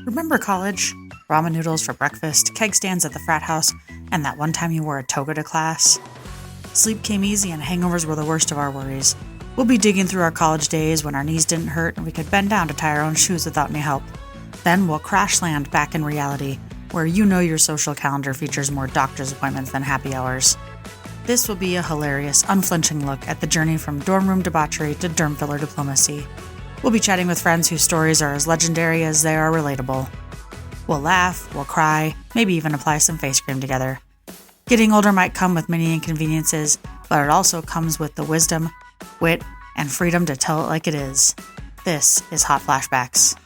Remember college? Ramen noodles for breakfast, keg stands at the frat house, and that one time you wore a toga to class? Sleep came easy and hangovers were the worst of our worries. We'll be digging through our college days when our knees didn't hurt and we could bend down to tie our own shoes without any help. Then we'll crash land back in reality, where you know your social calendar features more doctor's appointments than happy hours. This will be a hilarious, unflinching look at the journey from dorm room debauchery to derm filler diplomacy. We'll be chatting with friends whose stories are as legendary as they are relatable. We'll laugh, we'll cry, maybe even apply some face cream together. Getting older might come with many inconveniences, but it also comes with the wisdom, wit, and freedom to tell it like it is. This is Hot Flashbacks.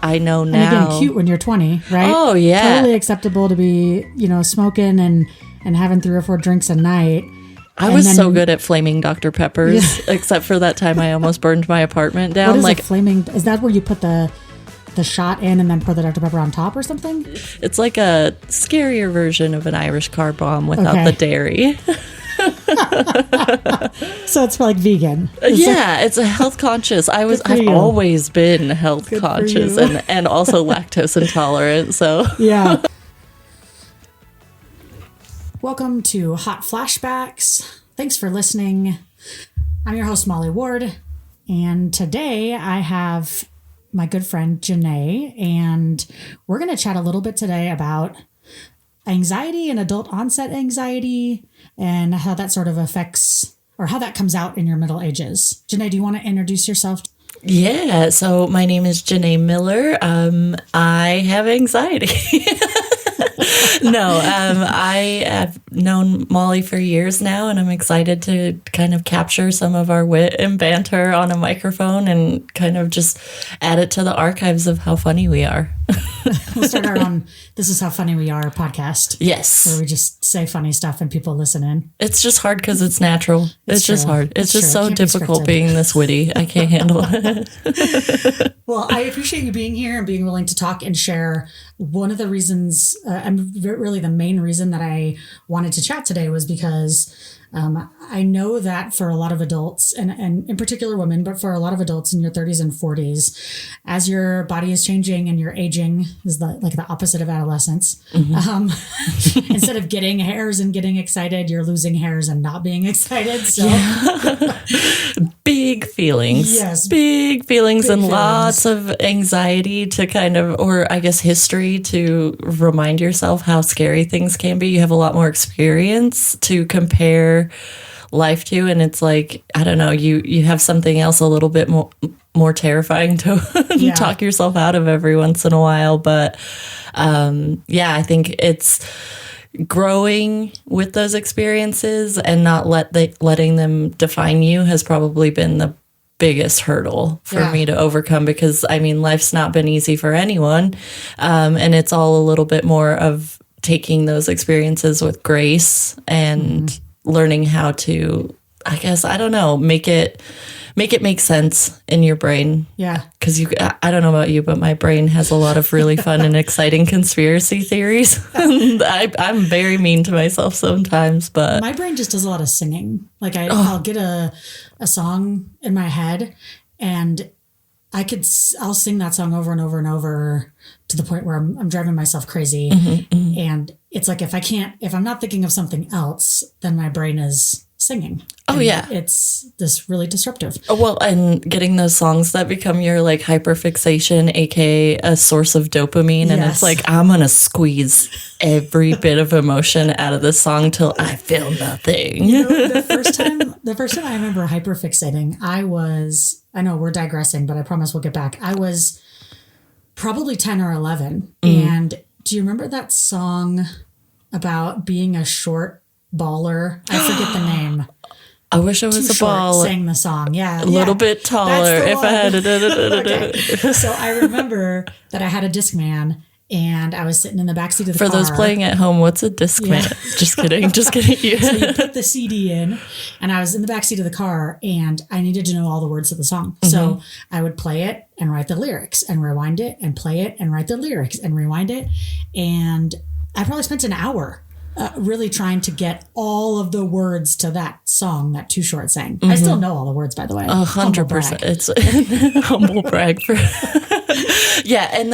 I know now. And again, cute when you're 20, right? Oh, yeah. Totally acceptable to be, smoking and having 3 or 4 drinks a night. I was so good at flaming Dr. Peppers, except for that time I almost burned my apartment down. What is flaming? Is that where you put the shot in and then pour the Dr. Pepper on top or something? It's like a scarier version of an Irish car bomb without the dairy. So it's like vegan. It's a health conscious. I've always been health conscious and also lactose intolerant. So yeah. Welcome to Hot Flashbacks. Thanks for listening. I'm your host, Molly Ward, and today I have my good friend JeNae, and we're going to chat a little bit today about anxiety and adult onset anxiety and how that sort of affects or how that comes out in your middle ages. JeNae, do you want to introduce yourself? Yeah, so my name is JeNae Miller. I have anxiety. No, I have known Molly for years now, and I'm excited to kind of capture some of our wit and banter on a microphone and kind of just add it to the archives of how funny we are. We'll start our own This Is How Funny We Are podcast. Yes. Where we just say funny stuff and people listen in. It's just hard because it's natural. It's just hard. It's just so difficult being this witty. I can't handle it. Well, I appreciate you being here and being willing to talk and share. One of the reasons, really the main reason that I wanted to chat today was because I know that for a lot of adults, and in particular women, but for a lot of adults in your 30s and 40s, as your body is changing and you're aging, is the opposite of adolescence. Mm-hmm. Instead of getting hairs and getting excited, you're losing hairs and not being excited. So big feelings. Yes. Big feelings and lots of anxiety to kind of, or I guess history to remind yourself how scary things can be. You have a lot more experience to compare life to, and it's like, I don't know, you have something else a little bit more terrifying to talk yourself out of every once in a while. But I think it's growing with those experiences and not letting them define you has probably been the biggest hurdle for me to overcome, because I mean, life's not been easy for anyone, and it's all a little bit more of taking those experiences with grace and learning how to, I guess, I don't know, make it make sense in your brain. Yeah. Because I don't know about you, but my brain has a lot of really fun and exciting conspiracy theories. I'm very mean to myself sometimes, but my brain just does a lot of singing. Like I'll get a song in my head and I'll sing that song over and over and over to the point where I'm driving myself crazy. Mm-hmm. And it's like, if I'm not thinking of something else, then my brain is singing. Oh, yeah. It's this really disruptive. Well, and getting those songs that become your like hyperfixation, aka a source of dopamine. And it's like, I'm going to squeeze every bit of emotion out of this song till I feel nothing. The first time I remember hyperfixating, I know we're digressing, but I promise we'll get back. I was probably 10 or 11. And do you remember that song about being a short baller? I forget the name. I wish I was a baller. Sang the song, a little bit taller if I had Okay. So I remember that I had a Discman and I was sitting in the backseat of the car. For those playing at home, what's a Discman? Just kidding. Yeah. So you put the CD in and I was in the backseat of the car and I needed to know all the words of the song. Mm-hmm. So I would play it and write the lyrics and rewind it and play it and write the lyrics and rewind it. And I probably spent an hour really trying to get all of the words to that song that Too Short sang. Mm-hmm. I still know all the words, by the way. 100%. It's humble brag for Yeah, and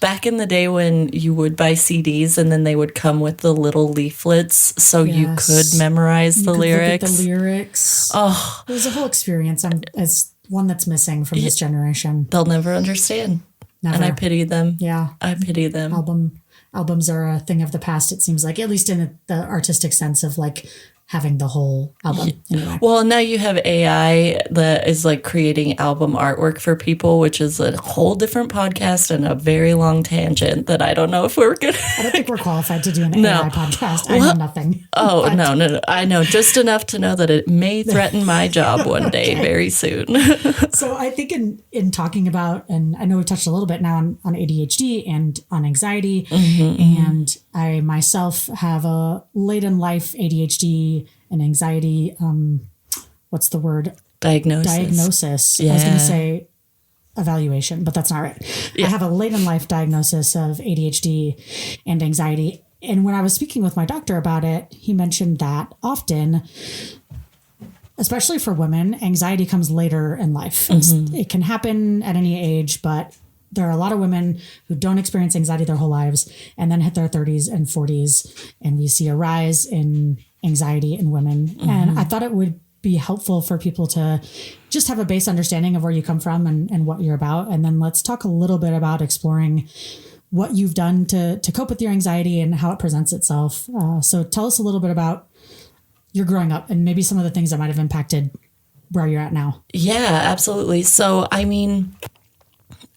back in the day when you would buy CDs and then they would come with the little leaflets so you could memorize the lyrics. Look at the lyrics. Oh, it was a whole experience. As one that's missing from this generation. They'll never understand. Never. And I pity them. Yeah. I pity them. Albums are a thing of the past, it seems like, at least in the artistic sense of like having the whole album. Anyway. Well, now you have AI that is like creating album artwork for people, which is a whole different podcast and a very long tangent that I don't know if we're good. I don't think we're qualified to do an AI podcast. I know nothing. Oh, no. I know just enough to know that it may threaten my job one day very soon. So I think in talking about, and I know we touched a little bit now on ADHD and on anxiety, and I myself have a late in life ADHD and anxiety, what's the word? Diagnosis. Yeah. I was going to say evaluation, but that's not right. Yeah. I have a late in life diagnosis of ADHD and anxiety. And when I was speaking with my doctor about it, he mentioned that often, especially for women, anxiety comes later in life. It can happen at any age, but there are a lot of women who don't experience anxiety their whole lives and then hit their 30s and 40s. And we see a rise in anxiety in women. And I thought it would be helpful for people to just have a base understanding of where you come from and what you're about. And then let's talk a little bit about exploring what you've done to cope with your anxiety and how it presents itself. So tell us a little bit about your growing up and maybe some of the things that might have impacted where you're at now. Yeah, absolutely. So, I mean,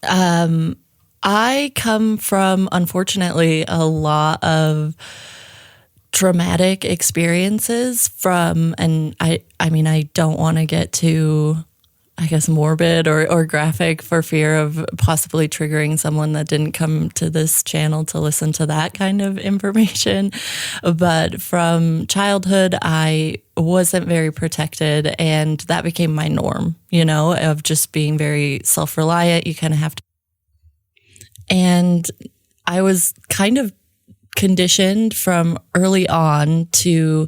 I come from, unfortunately, a lot of traumatic experiences and I mean, I don't want to get too, I guess, morbid or graphic for fear of possibly triggering someone that didn't come to this channel to listen to that kind of information. But from childhood, I wasn't very protected, and that became my norm, of just being very self-reliant. You kind of have to. And I was kind of conditioned from early on to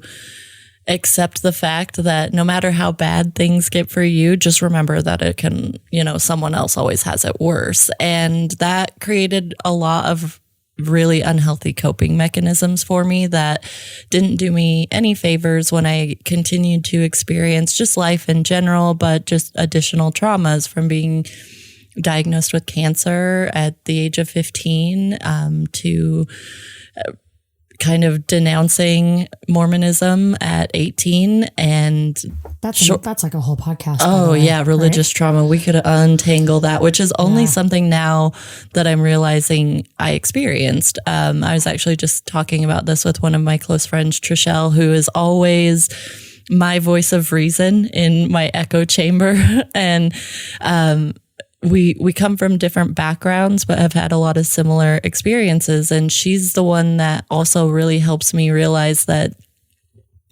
accept the fact that no matter how bad things get for you, just remember that it can, someone else always has it worse. And that created a lot of really unhealthy coping mechanisms for me that didn't do me any favors when I continued to experience just life in general, but just additional traumas from being diagnosed with cancer at the age of 15 to kind of denouncing Mormonism at 18. And that's like a whole podcast. Oh yeah. Religious trauma. We could untangle that, which is only something now that I'm realizing I experienced. I was actually just talking about this with one of my close friends, Trishelle, who is always my voice of reason in my echo chamber. And, we come from different backgrounds, but have had a lot of similar experiences. And she's the one that also really helps me realize that,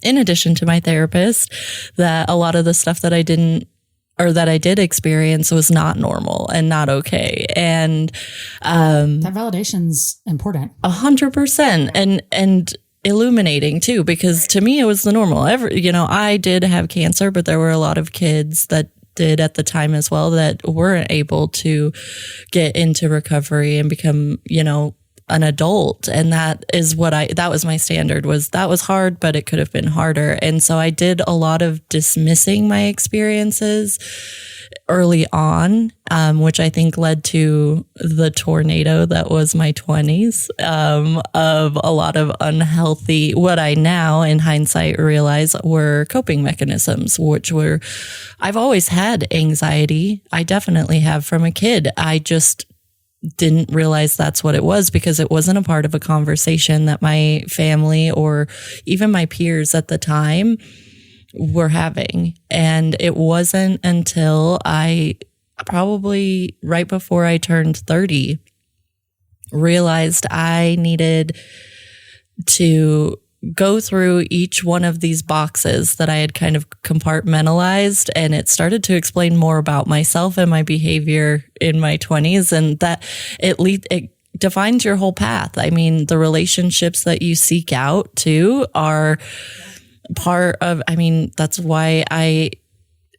in addition to my therapist, that a lot of the stuff that I did experience was not normal and not okay. And that validation's important. 100%. And illuminating too, because to me it was the normal. I did have cancer, but there were a lot of kids that did at the time as well that weren't able to get into recovery and become, an adult. And that was my standard, that was hard, but it could have been harder. And so I did a lot of dismissing my experiences early on, which I think led to the tornado that was my 20s, of a lot of unhealthy, what I now in hindsight realize were coping mechanisms, I've always had anxiety. I definitely have from a kid. I just didn't realize that's what it was because it wasn't a part of a conversation that my family or even my peers at the time were having. And it wasn't until I probably right before I turned 30 realized I needed to go through each one of these boxes that I had kind of compartmentalized, and it started to explain more about myself and my behavior in my 20s, and that it defines your whole path. I mean, the relationships that you seek out too are part of, that's why I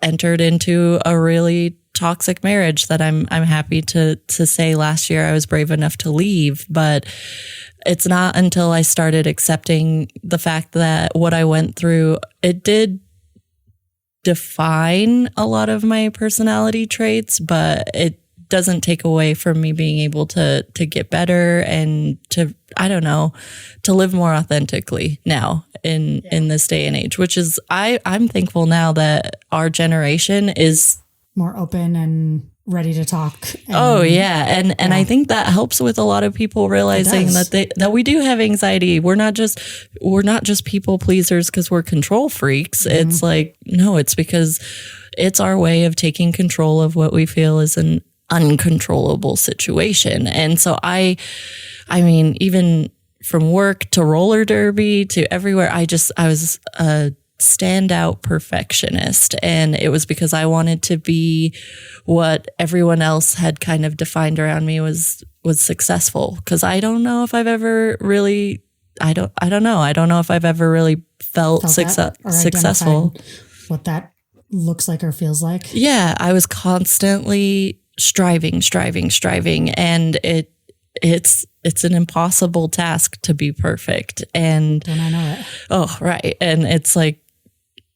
entered into a really toxic marriage that I'm happy to say last year I was brave enough to leave. But it's not until I started accepting the fact that what I went through, it did define a lot of my personality traits, but it doesn't take away from me being able to get better and to, I don't know, to live more authentically now in this day and age, which is, I'm thankful now that our generation is more open and ready to talk. And I think that helps with a lot of people realizing that we do have anxiety. We're not just people pleasers because we're control freaks. Mm-hmm. It's like, no, it's because it's our way of taking control of what we feel is an uncontrollable situation. And so I mean, even from work to roller derby to everywhere, I was a standout perfectionist. And it was because I wanted to be what everyone else had kind of defined around me was successful. Cause I don't know if I've ever really, I don't know if I've ever really felt successful. What that looks like or feels like. Yeah. I was constantly striving. And it's an impossible task to be perfect. And don't I know it? Oh, right. And it's like,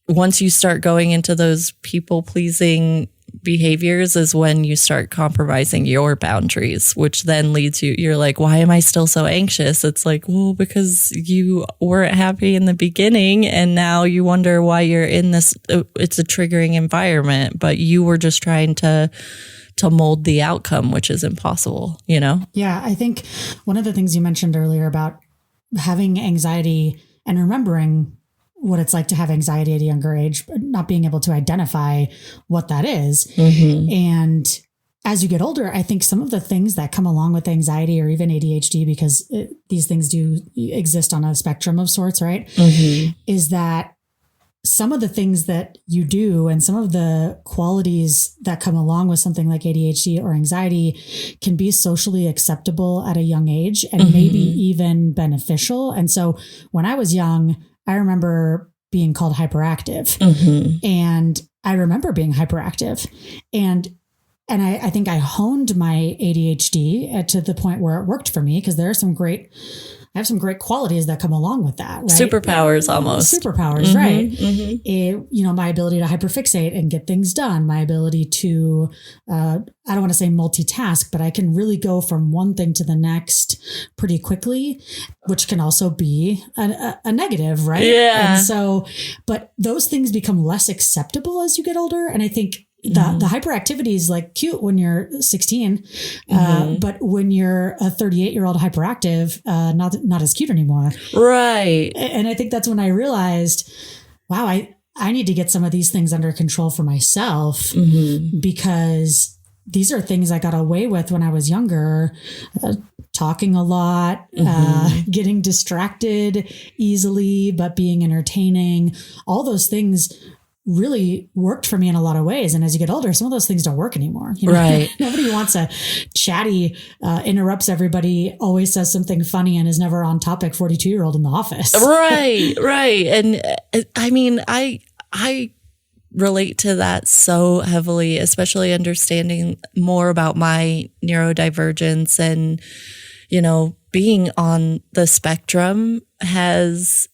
once you start going into those people pleasing behaviors is when you start compromising your boundaries, which then leads you're like, why am I still so anxious? It's like, well, because you weren't happy in the beginning and now you wonder why you're in this. It's a triggering environment, but you were just trying to mold the outcome, which is impossible, you know? Yeah. I think one of the things you mentioned earlier about having anxiety and remembering what it's like to have anxiety at a younger age, but not being able to identify what that is. Mm-hmm. And as you get older, I think some of the things that come along with anxiety or even ADHD, because these things do exist on a spectrum of sorts, right? Mm-hmm. Is that some of the things that you do and some of the qualities that come along with something like ADHD or anxiety can be socially acceptable at a young age and mm-hmm. maybe even beneficial. And so when I was young, I remember being called hyperactive mm-hmm. and I remember being hyperactive and I think I honed my ADHD to the point where it worked for me because I have some great qualities that come along with that. Right? Superpowers almost. Superpowers, mm-hmm, right. Mm-hmm. My ability to hyperfixate and get things done, my ability to, I don't want to say multitask, but I can really go from one thing to the next pretty quickly, which can also be a negative, right? Yeah. And so, but those things become less acceptable as you get older. And I think the hyperactivity is like cute when you're 16, but when you're a 38-year-old hyperactive, not as cute anymore. Right. And I think that's when I realized, wow, I need to get some of these things under control for myself mm-hmm. because these are things I got away with when I was younger, talking a lot, mm-hmm. Getting distracted easily, but being entertaining, all those things really worked for me in a lot of ways. And as you get older, some of those things don't work anymore. You know? Right. Nobody wants a chatty, interrupts everybody, always says something funny and is never on topic 42-year-old in the office. Right. Right. And I mean, I relate to that so heavily, especially understanding more about my neurodivergence and, you know, being on the spectrum has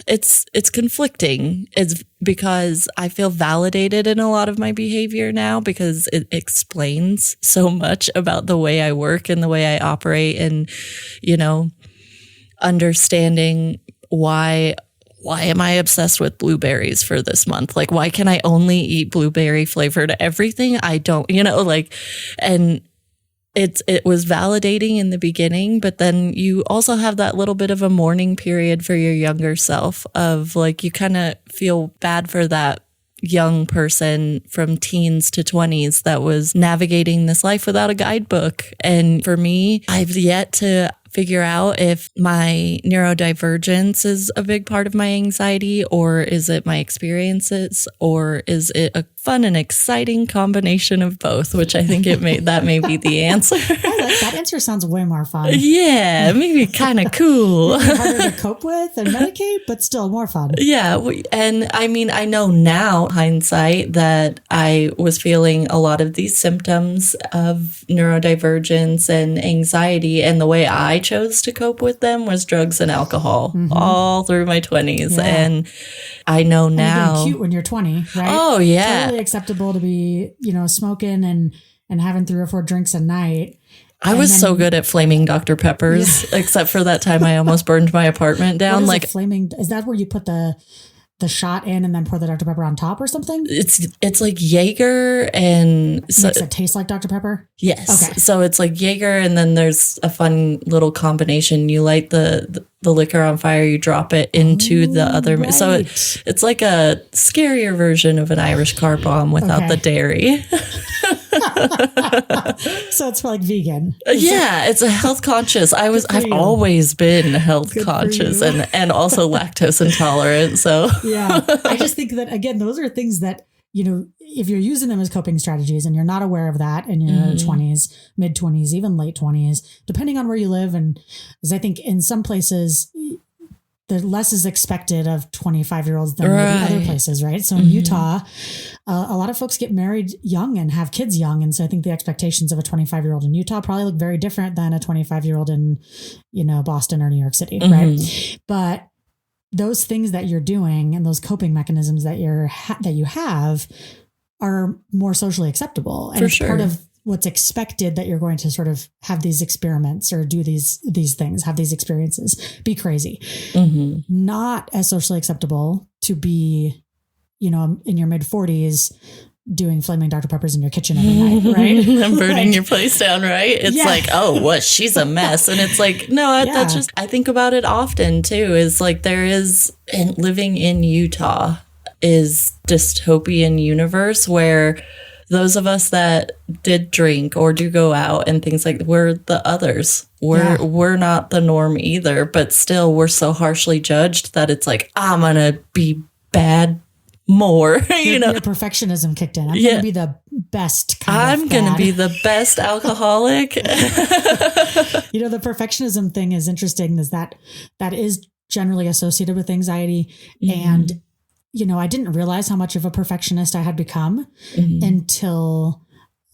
it's conflicting. It's because I feel validated in a lot of my behavior now because it explains so much about the way I work and the way I operate and, you know, understanding why am I obsessed with blueberries for this month? Like, why can I only eat blueberry flavored everything? I don't, you know, like, and it was validating in the beginning, but then you also have that little bit of a mourning period for your younger self of like, you kind of feel bad for that young person from teens to 20s that was navigating this life without a guidebook. And for me, I've yet to figure out if my neurodivergence is a big part of my anxiety, or is it my experiences, or is it a fun and exciting combination of both, which I think that may be the answer. That answer sounds way more fun. Yeah, maybe kind of cool. Harder to cope with and medicate, but still more fun. Yeah. And I mean, I know now, hindsight, that I was feeling a lot of these symptoms of neurodivergence and anxiety. And the way I chose to cope with them was drugs and alcohol all through my 20s. Yeah. And I know now. You're cute when you're 20, right? Oh, yeah. Totally acceptable to be, smoking and having 3 or 4 drinks a night. I was so good at flaming Dr. Peppers, except for that time I almost burned my apartment down. Is that where you put the shot in and then pour the Dr. Pepper on top or something? It's like Jaeger and makes it taste like Dr. Pepper? Yes. Okay. So it's like Jaeger, and then there's a fun little combination. You light the liquor on fire, you drop it into the other. Right. So it's like a scarier version of an Irish car bomb without the dairy. So it's like vegan. Yeah, it's a health conscious. I've always been health conscious and also lactose intolerant. So yeah, I just think that, again, those are things that, if you're using them as coping strategies and you're not aware of that in your 20s, mid 20s, even late 20s, depending on where you live. And as I think in some places, the less is expected of 25-year-olds than maybe other places, right? So in Utah, a lot of folks get married young and have kids young. And so I think the expectations of a 25-year-old in Utah probably look very different than a 25-year-old in, Boston or New York City, right? But those things that you're doing and those coping mechanisms that you have are more socially acceptable. And it's part of what's expected, that you're going to sort of have these experiments or do these things, have these experiences, be crazy. Not as socially acceptable to be, in your mid 40s doing flaming Dr. Peppers in your kitchen every night, right? And burning your place down, right? It's like, oh, what? She's a mess. And it's like, no, that's just, I think about it often too, is like living in Utah is dystopian universe where those of us that did drink or do go out and things like, we're the others. We're not the norm either, but still we're so harshly judged that it's like, I'm going to be bad more, Your perfectionism kicked in. I'm going to be the best I'm going to be the best alcoholic. The perfectionism thing is interesting, is that is generally associated with anxiety. And, I didn't realize how much of a perfectionist I had become until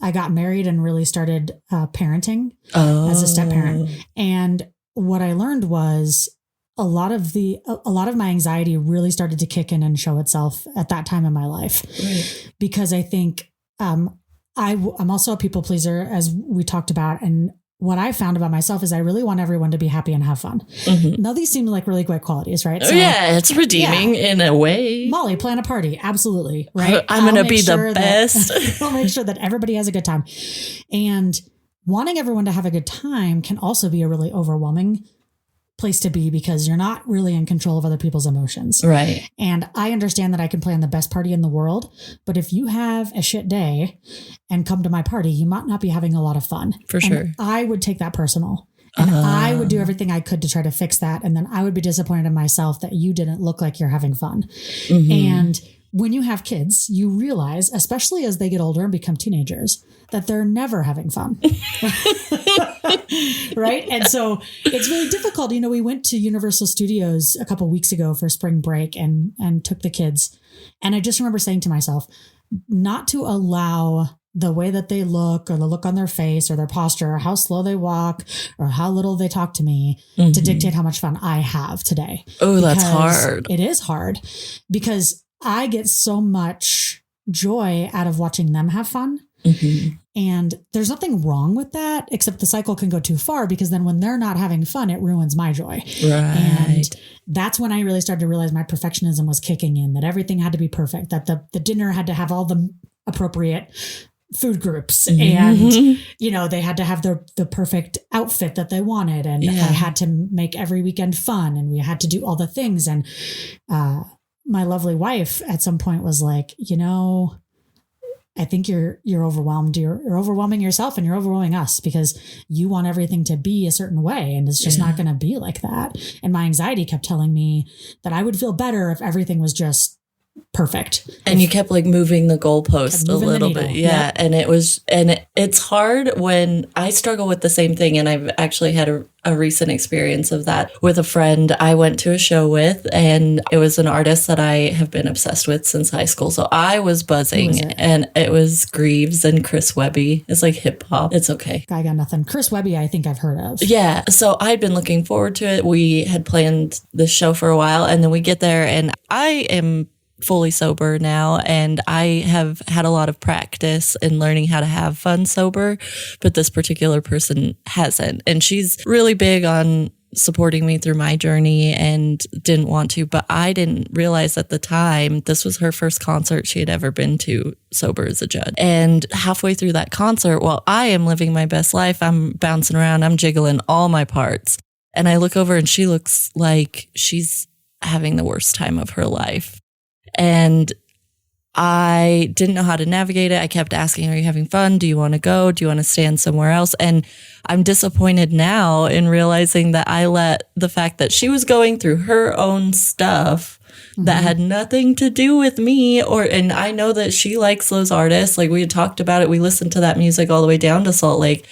I got married and really started parenting as a step parent. And what I learned was a lot of my anxiety really started to kick in and show itself at that time in my life, because I think I'm also a people pleaser, as we talked about. And what I found about myself is I really want everyone to be happy and have fun. Now, these seem like really great qualities, right? So, it's redeeming in a way. Molly, plan a party. Absolutely. Right. I'm going to be the best. I'll make sure that everybody has a good time. And wanting everyone to have a good time can also be a really overwhelming place to be, because you're not really in control of other people's emotions. Right. And I understand that I can plan the best party in the world, but if you have a shit day and come to my party, you might not be having a lot of fun. For sure. And I would take that personal. And I would do everything I could to try to fix that. And then I would be disappointed in myself that you didn't look like you're having fun. And when you have kids, you realize, especially as they get older and become teenagers, that they're never having fun. Right. And so it's really difficult. We went to Universal Studios a couple of weeks ago for spring break and took the kids. And I just remember saying to myself, not to allow the way that they look, or the look on their face, or their posture, or how slow they walk, or how little they talk to me to dictate how much fun I have today. Oh, that's hard. It is hard, because I get so much joy out of watching them have fun. And there's nothing wrong with that, except the cycle can go too far, because then when they're not having fun, it ruins my joy. Right. And that's when I really started to realize my perfectionism was kicking in, that everything had to be perfect, that the dinner had to have all the appropriate food groups, and they had to have the perfect outfit that they wanted, and I had to make every weekend fun, and we had to do all the things. And my lovely wife at some point was like, I think you're overwhelmed. You're overwhelming yourself and you're overwhelming us because you want everything to be a certain way. And it's just not going to be like that. And my anxiety kept telling me that I would feel better if everything was just perfect. And you kept like moving the goalpost a little bit. Yeah. Yep. And it's hard when I struggle with the same thing. And I've actually had a recent experience of that with a friend I went to a show with, and it was an artist that I have been obsessed with since high school. So I was buzzing, and it was Greaves and Chris Webby. It's like hip hop. It's okay. I got nothing. Chris Webby, I think I've heard of. Yeah. So I'd been looking forward to it. We had planned the show for a while, and then we get there, and I am fully sober now, and I have had a lot of practice in learning how to have fun sober, but this particular person hasn't. And she's really big on supporting me through my journey and didn't want to, but I didn't realize at the time this was her first concert she had ever been to sober as a judge. And halfway through that concert, while I am living my best life, I'm bouncing around, I'm jiggling all my parts. And I look over and she looks like she's having the worst time of her life. And I didn't know how to navigate it. I kept asking, are you having fun? Do you want to go? Do you want to stand somewhere else? And I'm disappointed now in realizing that I let the fact that she was going through her own stuff that had nothing to do with me, and I know that she likes those artists. Like we had talked about it. We listened to that music all the way down to Salt Lake.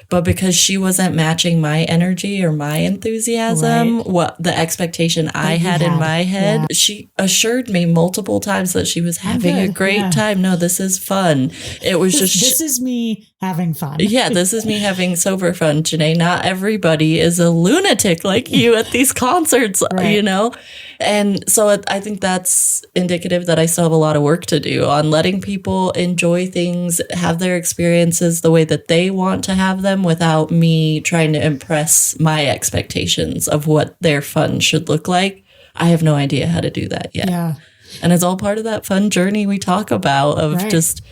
But because she wasn't matching my energy or my enthusiasm, what the expectation I had in my head, she assured me multiple times that she was having a great time. No, this is fun. It was just... This is me having fun. Yeah, this is me having sober fun, JeNae. Not everybody is a lunatic like you at these concerts, you know? And so I think that's indicative that I still have a lot of work to do on letting people enjoy things, have their experiences the way that they want to have them without me trying to impress my expectations of what their fun should look like. I have no idea how to do that yet. Yeah. And it's all part of that fun journey we talk about of just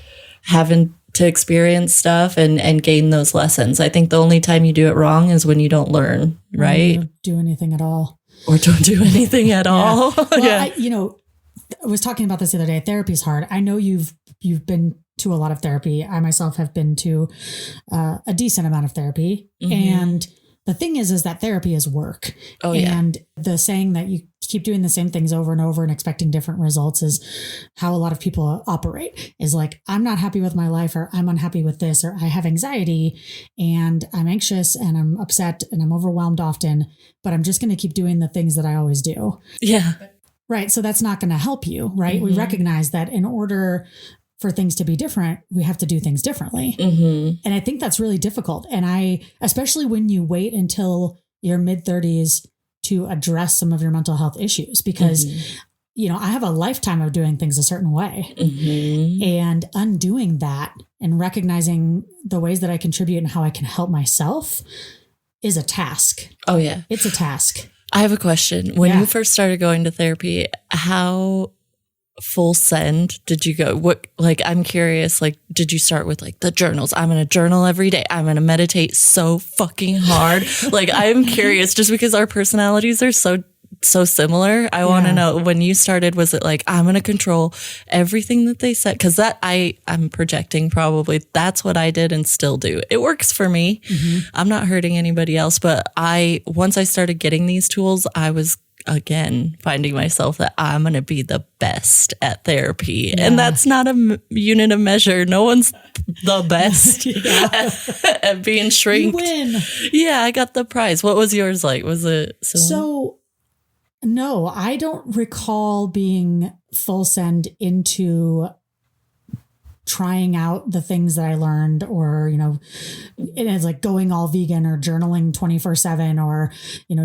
having to experience stuff and gain those lessons. I think the only time you do it wrong is when you don't learn, right? You don't do anything at all. Or don't do anything at all. Well, I was talking about this the other day. Therapy is hard. I know you've been to a lot of therapy. I myself have been to a decent amount of therapy. And the thing is that therapy is work. And the saying that you keep doing the same things over and over and expecting different results is how a lot of people operate, is like, I'm not happy with my life, or I'm unhappy with this, or I have anxiety and I'm anxious and I'm upset and I'm overwhelmed often, but I'm just going to keep doing the things that I always do. Yeah. Right. So that's not going to help you. Right. We recognize that in order for things to be different, we have to do things differently. And I think that's really difficult. And especially when you wait until your mid-30s to address some of your mental health issues, because, I have a lifetime of doing things a certain way, and undoing that and recognizing the ways that I contribute and how I can help myself is a task. Oh yeah. It's a task. I have a question. When you first started going to therapy, how full send did you go? I'm curious, did you start with the journals? I'm going to journal every day. I'm going to meditate so fucking hard. I'm curious just because our personalities are so similar. I want to know, when you started, was it I'm going to control everything that they said? Cause I'm projecting probably. That's what I did and still do. It works for me. I'm not hurting anybody else, but once I started getting these tools, I was again finding myself that I'm going to be the best at therapy. And that's not a unit of measure. No one's the best at being shrinked. You win. Yeah, I got the prize. What was yours like? Was it similar? So no, I don't recall being full send into trying out the things that I learned, or, it is going all vegan or journaling 24/7, or,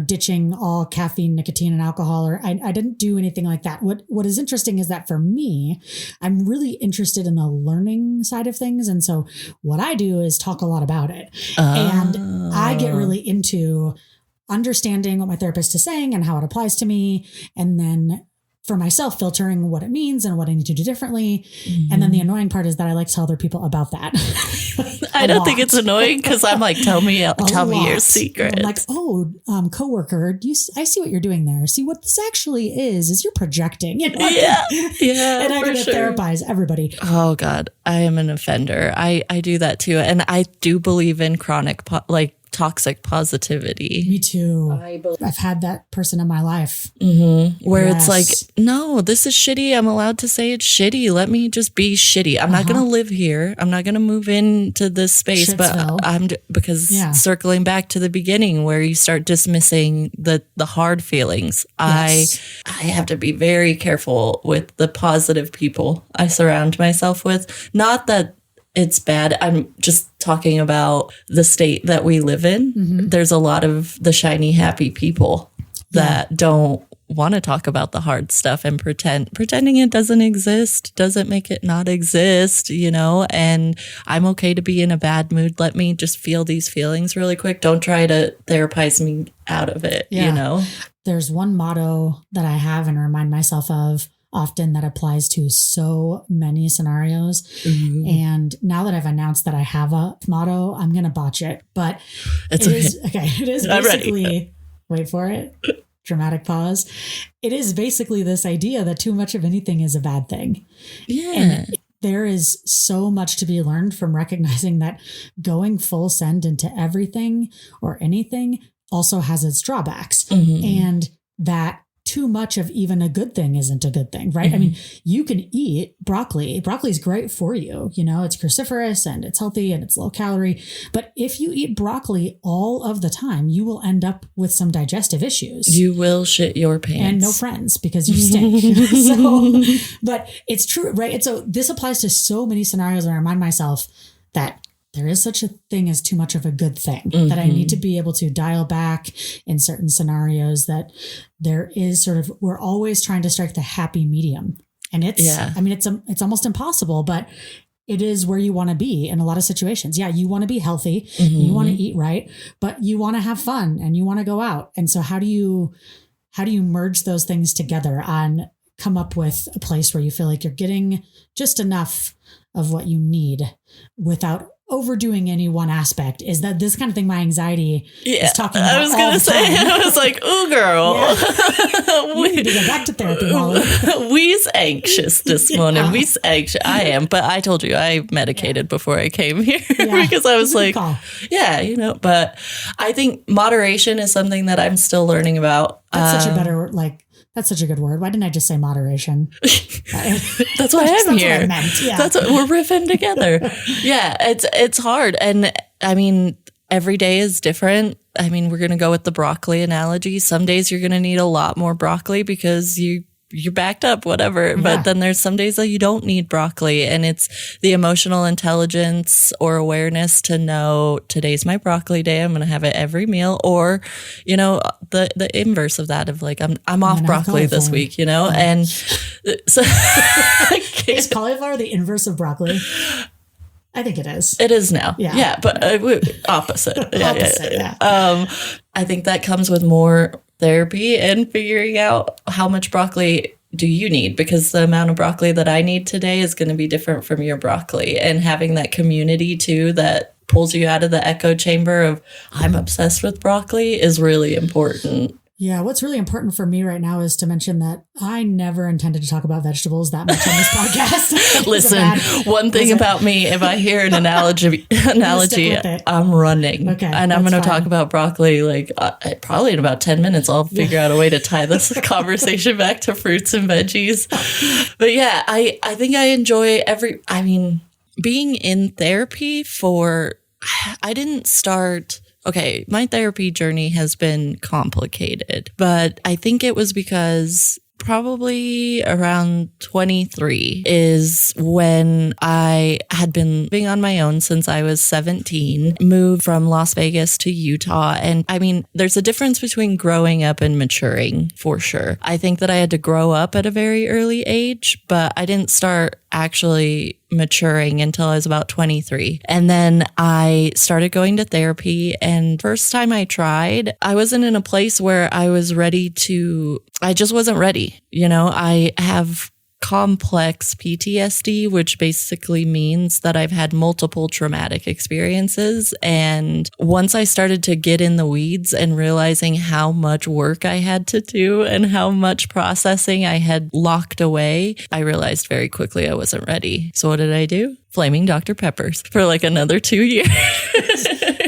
ditching all caffeine, nicotine, and alcohol. Or I didn't do anything like that. What is interesting is that for me, I'm really interested in the learning side of things. And so what I do is talk a lot about it. And I get really into understanding what my therapist is saying and how it applies to me. And then for myself, filtering what it means and what I need to do differently. And then the annoying part is that I like to tell other people about that. I don't think it's annoying because I'm like, tell me your secret. I'm like, coworker, I see what you're doing there. See, what this actually is you're projecting. You know? Yeah. And I gotta therapize everybody. Oh God, I am an offender. I do that too. And I do believe in chronic, toxic positivity. Me too. I've had that person in my life. Where it's like, no, this is shitty. I'm allowed to say it's shitty. Let me just be shitty. I'm not going to live here. I'm not going to move into this space. Shitsville. But circling back to the beginning where you start dismissing the hard feelings, yes. I have to be very careful with the positive people I surround myself with. Not that it's bad. I'm just talking about the state that we live in. There's a lot of the shiny, happy people that don't want to talk about the hard stuff and pretending it doesn't exist doesn't make it not exist, and I'm okay to be in a bad mood. Let me just feel these feelings really quick. Don't try to therapize me out of it, There's one motto that I have and remind myself of often that applies to so many scenarios. And now that I've announced that I have a motto, I'm going to botch it. But it is basically, wait for it, dramatic pause. It is basically this idea that too much of anything is a bad thing. Yeah. And there is so much to be learned from recognizing that going full send into everything or anything also has its drawbacks. And that too much of even a good thing isn't a good thing, right? I mean, you can eat broccoli. Broccoli is great for you. It's cruciferous and it's healthy and it's low calorie. But if you eat broccoli all of the time, you will end up with some digestive issues. You will shit your pants. And no friends because you stink. But it's true, right? And so this applies to so many scenarios, and I remind myself that there is such a thing as too much of a good thing, that I need to be able to dial back in certain scenarios, that there is we're always trying to strike the happy medium. And it's almost impossible, but it is where you want to be in a lot of situations. Yeah. You want to be healthy, you want to eat right, but you want to have fun and you want to go out. And so how do you merge those things together and come up with a place where you feel like you're getting just enough of what you need without overdoing any one aspect? Is that this kind of thing my anxiety is talking about? I was going to say, I was like, ooh, girl. We need to go back to therapy, Molly. We's anxious this morning. Yeah. We's anxious. I am, but I told you I medicated before I came here because I was like, but I think moderation is something that I'm still learning about. That's such a good word. Why didn't I just say moderation? That's why I'm here. What I meant. Yeah. That's what we're riffing together. Yeah, it's hard. And I mean, every day is different. I mean, we're going to go with the broccoli analogy. Some days you're going to need a lot more broccoli because you're backed up, whatever. Yeah. But then there's some days that you don't need broccoli, and it's the emotional intelligence or awareness to know today's my broccoli day. I'm going to have it every meal, or, the inverse of that of like, I'm off broccoli this week, and so is cauliflower the inverse of broccoli? I think it is. It is now. Yeah. But opposite. Yeah. I think that comes with more therapy and figuring out how much broccoli do you need, because the amount of broccoli that I need today is going to be different from your broccoli, and having that community too that pulls you out of the echo chamber of I'm obsessed with broccoli is really important. Yeah, what's really important for me right now is to mention that I never intended to talk about vegetables that much on this podcast. Listen, one thing about me, if I hear an analogy, I'm running. Okay, and I'm going to talk about broccoli probably in about 10 minutes. I'll figure out a way to tie this conversation back to fruits and veggies. But yeah, I think I enjoy being in therapy I didn't start... Okay, my therapy journey has been complicated, but I think it was because probably around 23 is when I had been living on my own since I was 17, moved from Las Vegas to Utah. And I mean, there's a difference between growing up and maturing for sure. I think that I had to grow up at a very early age, but I didn't start actually maturing until I was about 23. And then I started going to therapy. And first time I tried, I wasn't in a place where I was I just wasn't ready. I have complex PTSD, which basically means that I've had multiple traumatic experiences. And once I started to get in the weeds and realizing how much work I had to do and how much processing I had locked away, I realized very quickly I wasn't ready. So what did I do? Flaming Dr. Peppers for like another 2 years.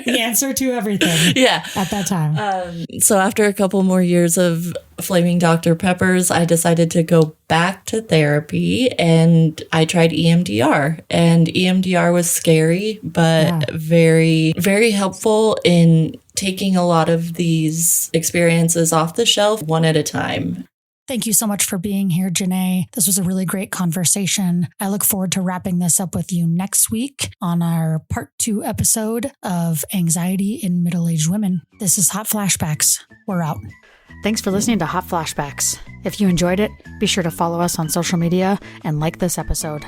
The answer to everything. Yeah. At that time. So after a couple more years of Flaming Dr. Peppers, I decided to go back to therapy and I tried EMDR. And EMDR was scary, but very, very helpful in taking a lot of these experiences off the shelf one at a time. Thank you so much for being here, JeNae. This was a really great conversation. I look forward to wrapping this up with you next week on our part 2 episode of Anxiety in Middle-Aged Women. This is Hot Flashbacks. We're out. Thanks for listening to Hot Flashbacks. If you enjoyed it, be sure to follow us on social media and like this episode.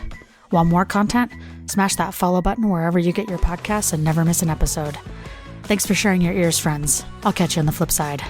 Want more content? Smash that follow button wherever you get your podcasts and never miss an episode. Thanks for sharing your ears, friends. I'll catch you on the flip side.